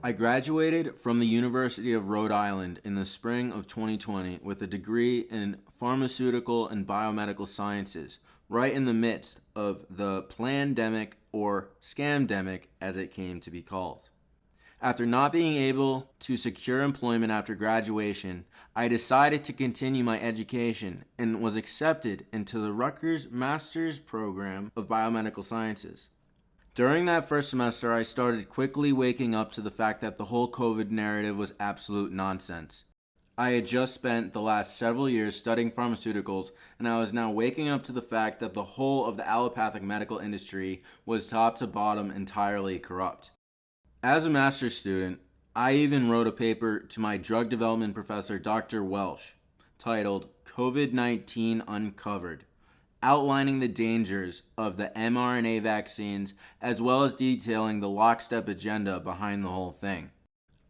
I graduated from the University of Rhode Island in the spring of 2020 with a degree in pharmaceutical and biomedical sciences, right in the midst of the plandemic or scamdemic as it came to be called. After not being able to secure employment after graduation, I decided to continue my education and was accepted into the Rutgers Master's Program of Biomedical Sciences. During that first semester, I started quickly waking up to the fact that the whole COVID narrative was absolute nonsense. I had just spent the last several years studying pharmaceuticals, and I was now waking up to the fact that the whole of the allopathic medical industry was top to bottom entirely corrupt. As a master's student, I even wrote a paper to my drug development professor, Dr. Welsh, titled COVID-19 Uncovered, outlining the dangers of the mRNA vaccines as well as detailing the lockstep agenda behind the whole thing.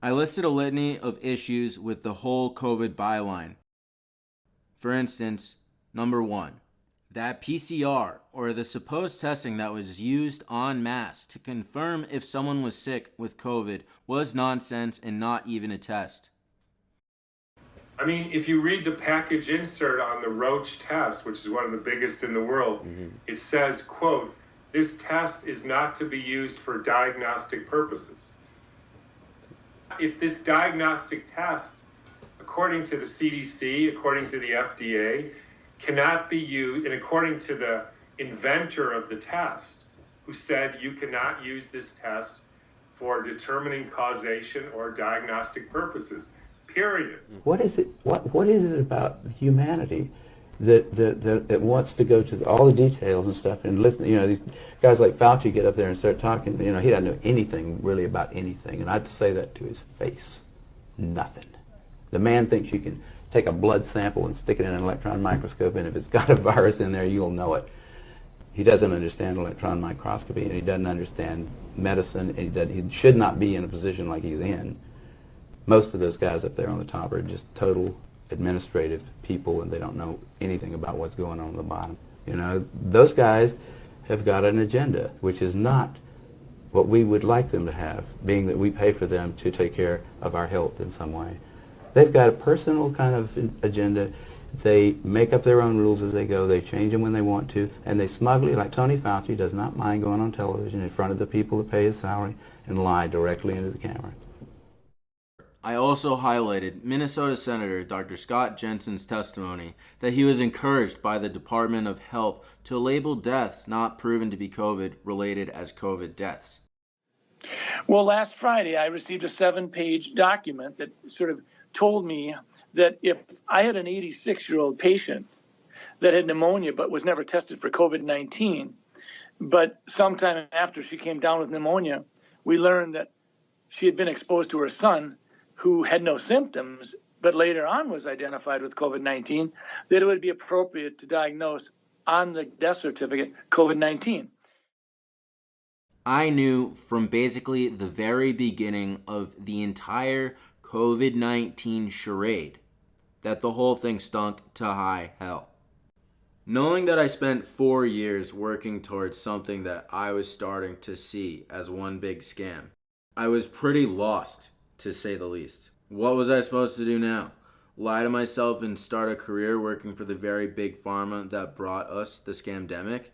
I listed a litany of issues with the whole COVID byline. For instance, number 1, that PCR, or the supposed testing that was used en masse to confirm if someone was sick with COVID, was nonsense and not even a test. I mean, if you read the package insert on the Roche test, which is one of the biggest in the world, it says, quote, "This test is not to be used for diagnostic purposes." If this diagnostic test, according to the CDC, according to the FDA, cannot be used, and according to the inventor of the test, who said you cannot use this test for determining causation or diagnostic purposes, period. What is it? What is it about humanity that wants to go to all the details and stuff and listen? You know, these guys like Fauci get up there and start talking. You know, he doesn't know anything really about anything, and I'd say that to his face. Nothing. The man thinks you can take a blood sample and stick it in an electron microscope, and if it's got a virus in there, you'll know it. He doesn't understand electron microscopy, and he doesn't understand medicine, and he should not be in a position like he's in. Most of those guys up there on the top are just total administrative people, and they don't know anything about what's going on at the bottom. You know, those guys have got an agenda, which is not what we would like them to have, being that we pay for them to take care of our health in some way. They've got a personal kind of agenda. They make up their own rules as they go. They change them when they want to, and they smugly, like Tony Fauci, does not mind going on television in front of the people that pay his salary and lie directly into the camera. I also highlighted Minnesota Senator Dr. Scott Jensen's testimony that he was encouraged by the Department of Health to label deaths not proven to be COVID-related as COVID deaths. Well, last Friday, I received a 7-page document that sort of told me that if I had an 86-year-old patient that had pneumonia but was never tested for COVID-19, but sometime after she came down with pneumonia, we learned that she had been exposed to her son who had no symptoms, but later on was identified with COVID-19, that it would be appropriate to diagnose on the death certificate COVID-19. I knew from basically the very beginning of the entire COVID-19 charade that the whole thing stunk to high hell. Knowing that I spent 4 years working towards something that I was starting to see as one big scam, I was pretty lost, to say the least. What was I supposed to do now? Lie to myself and start a career working for the very big pharma that brought us the scamdemic?